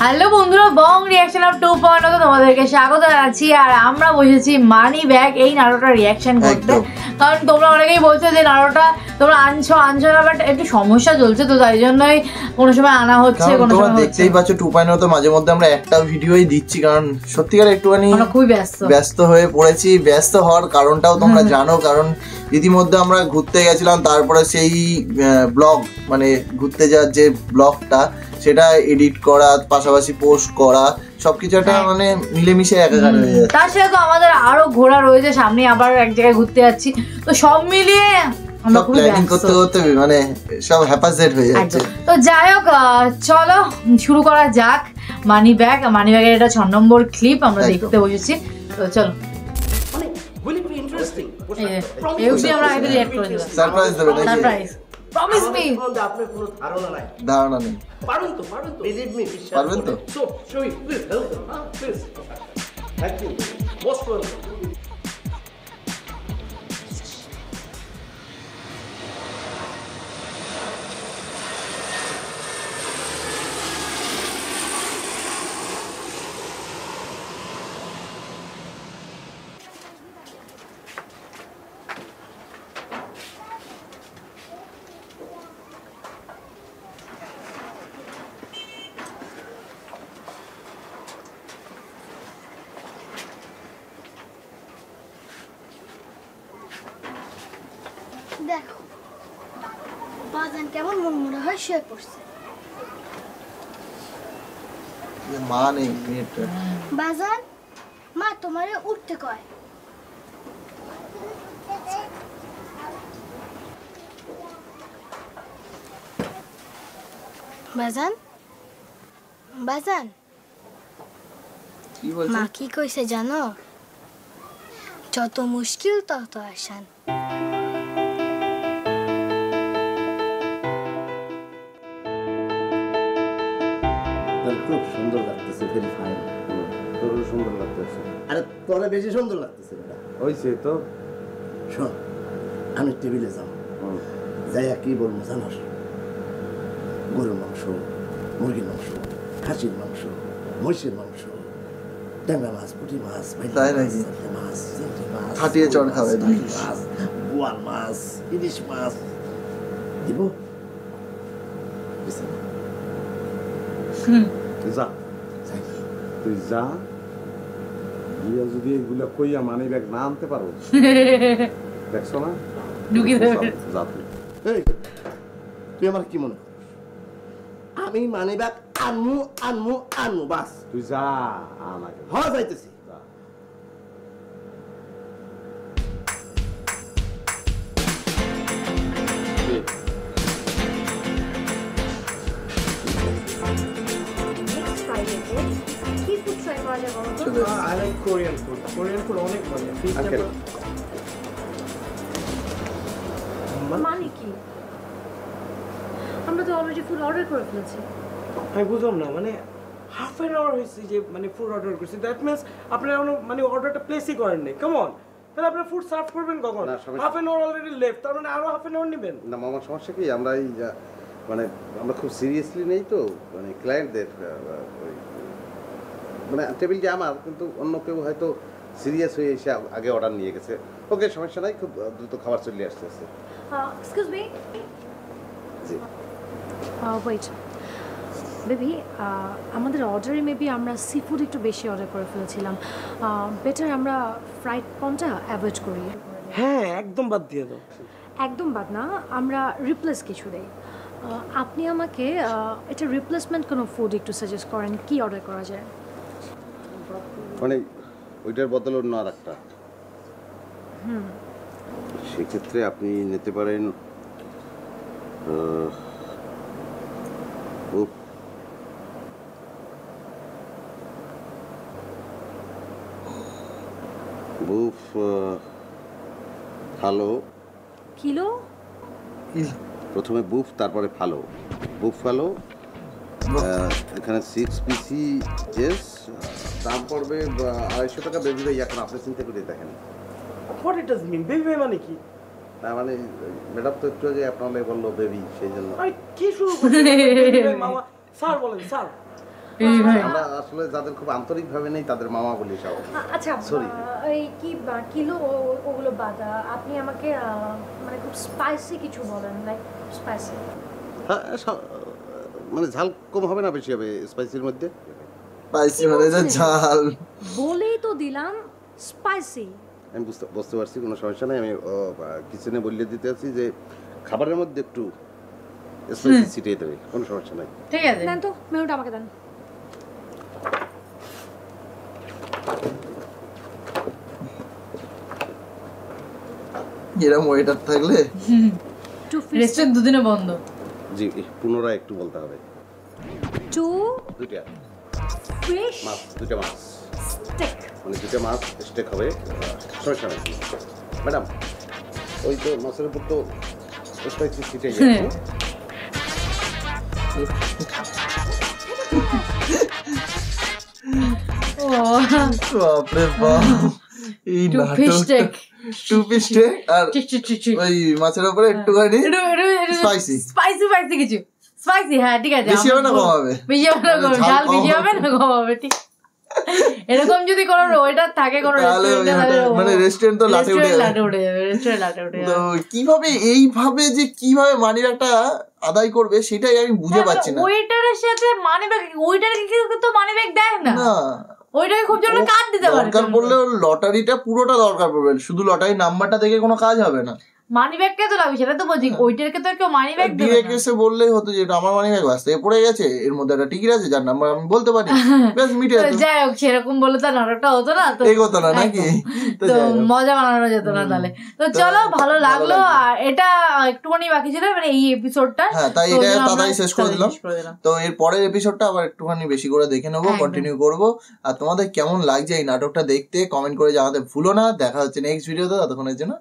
Hello বন্ধুরা, বং reaction of 2.0 তোমাদেরকে স্বাগত জানাচ্ছি। আর আমরা বসেছি মানি ব্যাগ এই নাটকটা রিয়াকশন করতে, কারণ তোমরা অনেকেই বলছো যে নাটকটা তোমরা আনছো না, বাট একটু সমস্যা চলছে, তো তাই জন্যই কোনো সময় আনা হচ্ছে, কোনো সময় দেখতেই পাচ্ছ 2.0 তো মাঝে মধ্যে আমরা একটা ভিডিওই দিচ্ছি, কারণ সত্যিকার একটুখানি খুবই ব্যস্ত হয়ে পড়েছি। ব্যস্ত হওয়ার কারণটাও তোমরা জানো, কারণ ইতিমধ্যে আমরা ঘুরতে গেছিলাম, তারপরে সেই ব্লগ মানে ঘুরতে যাওয়ার যে ব্লগটা সেটা এডিট করা, পাশাপাশি পোস্ট করা, সবকিছু একটা মানে মিলেমিশে একাকার হয়ে যাচ্ছে। তার সাথে তো আমাদের আরো ঘোরা রয়েছে, সামনে আবার এক জায়গায় ঘুরতে যাচ্ছি, তো সব মিলিয়ে আমরা খুব প্ল্যানিং করতে করতে মানে সব হ্যাপাসেট হয়ে যাচ্ছে। তো যাই হোক, চলো শুরু করা যাক। মানি ব্যাগের এটা 6 নম্বর ক্লিপ আমরা দেখতে বসেছি, তো চলো। সারপ্রাইজ দেবে নাকি? Surprise promise me. আপনার কোনো ধারণা নেই। পারেন তো বিলিভ মি, পারবেন তো? So show me please help them, please. Thank you, most welcome. দেখো বাজান কেমন মনমরা হয়ে শুয়ে পড়ছে। মা নেই মেয়েটা। বাজান, মা তোমারে উঠতে কয়। বাজান বাজান কি বলছিস? মা কি কইছে জানো? যত মুশকিল তত আসান। খুব সুন্দর লাগতেছে, ভেরি ফাইন। তোর সুন্দর লাগতেছে। আরে তোরা বেশি সুন্দর লাগতেছে বেটা। হইছে তো। শোন, আমি টেবিলে যাও, যাইয়া কি বলবো জানোস? গরুর মাংস, মুরগির মাংস, খাসির মাংস, মহিষের মাংস, ট্যাংরা মাছ, পুঁটি মাছ, তাই নাকি? মাছ, চিংড়ি মাছ, খাটিয়ে চড় খাওয়াই দিবি। মাছ, বোয়াল মাছ, ইলিশ মাছ দিব। তুই যা, তুই যা, গিয়া যদি এগুলা কইয়া মানি ব্যাগ না আনতে পারো, দেখছো না ঢুকি দেবে। যা তুই। এই, তুই আমার কি মনে করিস? আমি মানি ব্যাগ আনমু বাস। তুই যা, আন আগে। হ্যাঁ যাইতেছি। যা। কোরিয়ান ফুড অনেক মজা। আঙ্কেল, মানে কি? আমরা তো অলরেডি ফুড অর্ডার করে ফেলেছি। আমি বুঝলাম না, মানে হাফ অ্যান আওয়ার হয়েছে যে মানে ফুড অর্ডার করছি, দ্যাট মিনস আপনারা এখনো মানে অর্ডারটা প্লেসই করেন নাই। কেমন তাহলে আপনারা ফুড সার্ভ করবেন কখন? Half an hour already left, তার মানে আরো হাফ অ্যান আওয়ার নেবেন না মামার সমস্যা কি, আমরা এই মানে আমরা খুব সিরিয়াসলি নেই তো, মানে ক্লায়েন্টদের মানে টেবিলটি আমার, কিন্তু অন্য কেউ হয়তো সিরিয়াস হয়ে এসে আগে অর্ডার নিয়ে গেছে। ওকে, সমস্যা নাই, খুব দ্রুত খাবার চলে আসতেছে। এক্সকিউজ মি, জি ওয়েট বেবি, আমাদের অর্ডারে মেবি আমরা সি ফুড একটু বেশি অর্ডার করে ফেলেছিলাম। বেটার আমরা ফ্রাইড প্রনটা অ্যাভয়েড করি। হ্যাঁ, একদম বাদ দিয়ে দাও। একদম বাদ না, আমরা রিপ্লেস কিছু দেই। আপনি আমাকে এটা রিপ্লেসমেন্ট কোনো ফুড একটু সাজেস্ট করেন, কি অর্ডার করা যায়? মানে ওইটার বদলে অন্য আর একটা। সেক্ষেত্রে আপনি নিতে পারেন বুফ ফালো। কিলো? প্রথমে বুফ, তারপরে ফালো। বুফ ফালো এখানে 6 পিসেস, দাম পড়বে 250 টাকা। বেবি ভাই এখন আপনি চিন্তা করে দেখেন। What it does mean? Baby মানে কি? না মানে ম্যাডাম তো একটু আগে আপনাকে বললো বেবি, সেই জন্য। আরে কি শুরু করছেন? মামা স্যার বলেন স্যার। আমরা আসলে যাদের খুব আন্তরিক ভাবে নেই তাদের মামা বলি সব। আচ্ছা Sorry. এই কি কিলো ওগুলো বাদ আপনি আমাকে মানে খুব স্পাইসি কিছু বলেন, লাইক স্পাইসি। হ্যাঁ মানে ঝাল কম হবে না বেশি হবে স্পাইসির মধ্যে? স্পাইসি মানে যে ঝাল বলেই তো দিলাম স্পাইসি। আমি বুঝতে পারছি, কোনো সমস্যা নেই। আমি কিচেনে বলে দিতে আছি যে খাবারের মধ্যে একটু স্পাইসি ছিটিয়ে দেবে, কোনো সমস্যা নাই। ঠিক আছে, দেন তো মেনুটা আমাকে দেন। এরকম ওয়েটার থাকলে রেস্টুরেন্ট দুদিনে বন্ধ। জি, পুনরায় একটু বলতে হবে। দুইটা ফিশ মাছ, দুইটা মাছ স্টেক। মানে দুইটা মাছ স্টেক হবে, সমস্যা নেই। ম্যাডাম ওই তো মাছের উপর তো স্পাইসি ছিটিয়ে গেছে। ও বাপরে বাপ, এই two fish steak, two piece steak আর ঠিক ওই মাছের উপরে একটুখানি স্পাইসি স্পাইসি স্পাইসি কিছু স্পাইসি। হ্যাঁ ঠিক আছে, বেশি হবে না কম হবে? বেশি হবে না কম, ঝাল বেশি হবে না কম হবে, ঠিক। এরকম যদি কোনো ওয়েটার থাকে কোনো তাহলে মানে রেস্টুরেন্ট তো লাটে উঠে যাবে। রেস্টুরেন্ট লাটে উঠে তো যাবে। কিভাবে এইভাবে যে কিভাবে মানি ব্যাগটা আদায় করবে সেটাই আমি বুঝে পাচ্ছি না। ওয়েটারের সাথে মানি ব্যাগ, ওয়েটারকে তো মানি ব্যাগ দেয় না, না ওইটাকে খুব জন্য কাট দিতে পারে। দরকার পড়লে লটারিটা পুরোটা দরকার পড়বে, শুধু লটারি নাম্বারটা দেখে কোনো কাজ হবে না। মানি ব্যাগকে তো লাগবে, সেটা তো বলছি। ওইটারকে তো আর কেউ মানি ব্যাগ দেবে ডিরেক্ট না। এসে বললেই হতো যে এটা আমার মানি ব্যাগ বাস্তে পড়ে গেছে, এর মধ্যে একটা টিকিট আছে যার নাম্বার আমি বলতে পারি, ব্যাস মিটে যেত। যাই হোক, সেরকম বলে তো নাটকটা হতো না, তো এগোতো না নাকি? তো তো যাই হোক। মজা বানানো যেত না তাহলে। তো চলো, ভালো লাগলো। আর এটা একটুখানি বাকি ছিল, মানে এই এপিসোডটা। হ্যাঁ, তাই তো এটা ওই জন্য তাড়াতাড়ি আমরা শেষ করে দিলাম। তো এর পরের এপিসোডটা আবার একটুখানি বেশি করে দেখে নেবো, একদম। কন্টিনিউ করবো। আর তোমাদের কেমন লাগছে এই নাটকটা দেখতে কমেন্ট করে জানাতে ভুলো না। দেখা হচ্ছে নেক্সট ভিডিওতে, ততক্ষণের জন্য